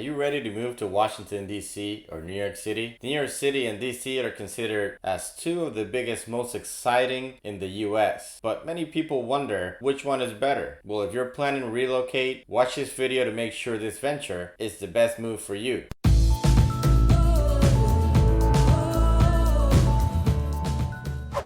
you ready to move to Washington, DC or New York City? New York City and DC are considered as two of the biggest, most exciting in the US. But many people wonder which one is better. Well, if you're planning to relocate, watch this video to make sure this venture is the best move for you.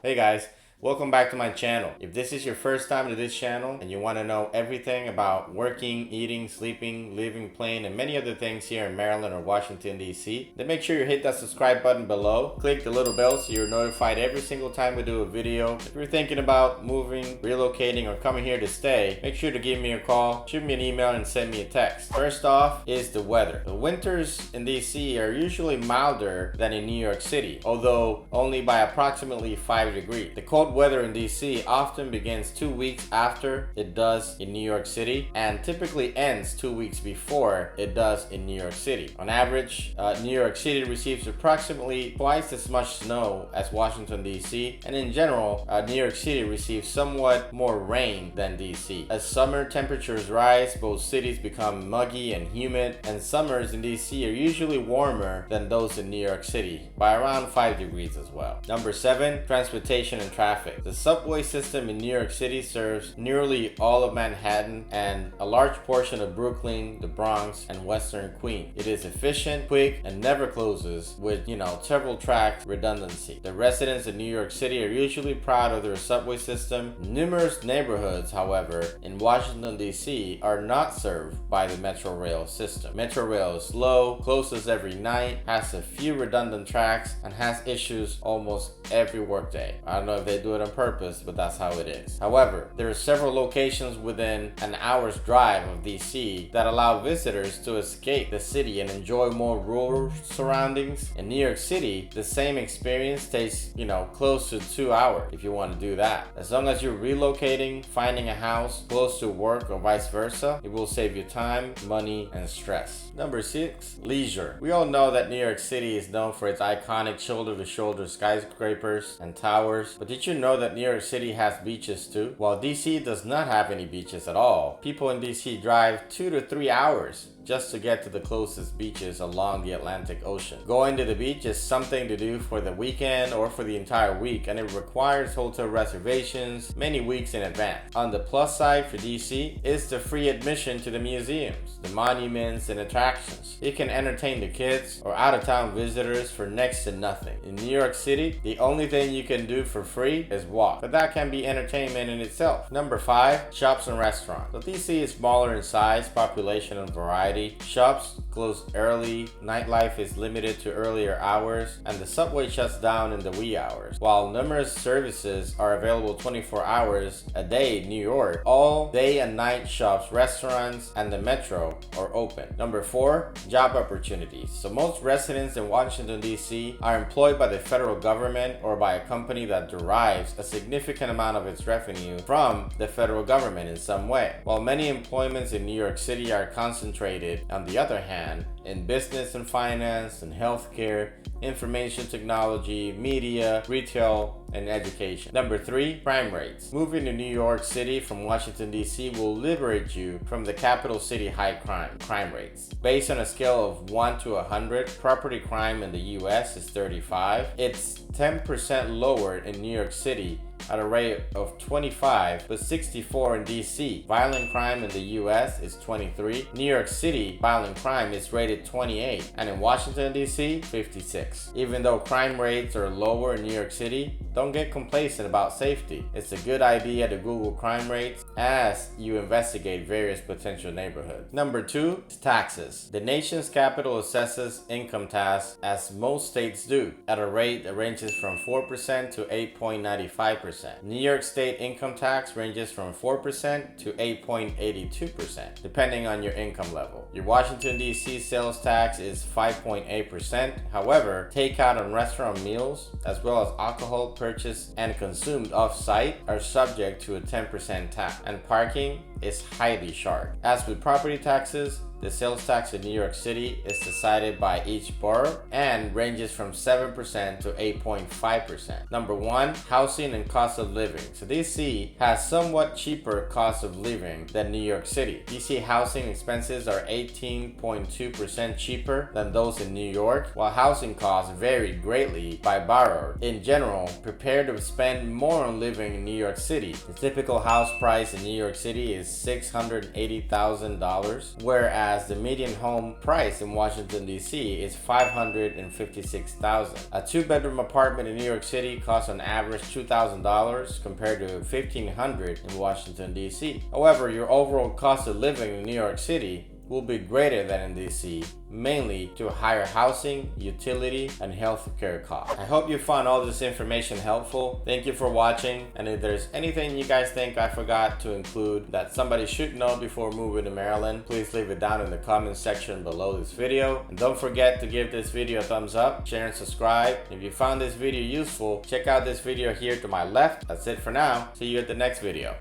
Hey guys, welcome back to my channel. If this is your first time to this channel and you want to know everything about working, eating, sleeping, living, playing, and many other things here in Maryland or Washington, DC, then make sure you hit that subscribe button below. Click the little bell so you're notified every single time we do a video. If you're thinking about moving, relocating, or coming here to stay, make sure to give me a call, shoot me an email, and send me a text. First off is the weather. The winters in DC are usually milder than in New York City, although only by approximately 5 degrees. The cold weather in DC often begins 2 weeks after it does in New York City and typically ends 2 weeks before it does in New York City. On average, New York City receives approximately twice as much snow as Washington, DC, and in general, New York City receives somewhat more rain than DC. As summer temperatures rise, both cities become muggy and humid, and summers in DC are usually warmer than those in New York City by around 5 degrees as well. Number 7, transportation and traffic. The subway system in New York City serves nearly all of Manhattan and a large portion of Brooklyn, the Bronx, and Western Queens. It is efficient, quick, and never closes with, several track redundancy. The residents of New York City are usually proud of their subway system. Numerous neighborhoods, however, in Washington, D.C. are not served by the Metro Rail system. Metro Rail is slow, closes every night, has a few redundant tracks, and has issues almost every workday. I don't know if they do it on purpose, but that's how it is. However, there are several locations within an hour's drive of DC that allow visitors to escape the city and enjoy more rural surroundings. In New York City, the same experience takes, close to 2 hours if you want to do that. As long as you're relocating, finding a house close to work or vice versa, it will save you time, money, and stress. Number 6, leisure. We all know that New York City is known for its iconic shoulder-to-shoulder skyscrapers and towers, but did you know that New York City has beaches too? While DC does not have any beaches at all, people in DC drive 2 to 3 hours just to get to the closest beaches along the Atlantic Ocean. Going to the beach is something to do for the weekend or for the entire week, and it requires hotel reservations many weeks in advance. On the plus side for DC is the free admission to the museums, the monuments, and attractions. You can entertain the kids or out-of-town visitors for next to nothing. In New York City, the only thing you can do for free is walk, but that can be entertainment in itself. Number 5, shops and restaurants. So DC is smaller in size, population, and variety. Shops close early, nightlife is limited to earlier hours, and the subway shuts down in the wee hours. While numerous services are available 24 hours a day in New York, all day and night shops, restaurants, and the metro are open. Number 4, job opportunities. So most residents in Washington, D.C. are employed by the federal government or by a company that derives a significant amount of its revenue from the federal government in some way. While many employments in New York City are concentrated, on the other hand, in business and finance and healthcare, information technology, media, retail, and education. Number 3, crime rates. Moving to New York City from Washington, D.C. will liberate you from the capital city high crime rates. Based on a scale of 1 to 100, property crime in the U.S. is 35. It's 10% lower in New York City at a rate of 25, but 64 in DC. Violent crime in the US is 23. New York City violent crime is rated 28, and in Washington DC, 56. Even though crime rates are lower in New York City, don't get complacent about safety. It's a good idea to Google crime rates as you investigate various potential neighborhoods. Number 2 is taxes. The nation's capital assesses income tax, as most states do, at a rate that ranges from 4% to 8.95%. New York State income tax ranges from 4% to 8.82%, depending on your income level. Your Washington, D.C. sales tax is 5.8%. However, takeout and restaurant meals, as well as alcohol purchased and consumed off-site, are subject to a 10% tax. And parking is highly sharp. As with property taxes, the sales tax in New York City is decided by each borough and ranges from 7% to 8.5%. Number one, housing and cost of living. So DC has somewhat cheaper cost of living than New York City. DC housing expenses are 18.2% cheaper than those in New York, while housing costs vary greatly by borough. In general, prepare to spend more on living in New York City. The typical house price in New York City is $680,000, whereas the median home price in Washington DC is $556,000. A two-bedroom apartment in New York City costs on average $2,000 compared to $1,500 in Washington DC. However, your overall cost of living in New York City will be greater than in DC, mainly to higher housing, utility, and healthcare costs. I hope you found all this information helpful. Thank you for watching, and if there's anything you guys think I forgot to include that somebody should know before moving to Maryland, please leave it down in the comment section below this video. And don't forget to give this video a thumbs up, share, and subscribe. If you found this video useful, check out this video here to my left. That's it for now. See you at the next video.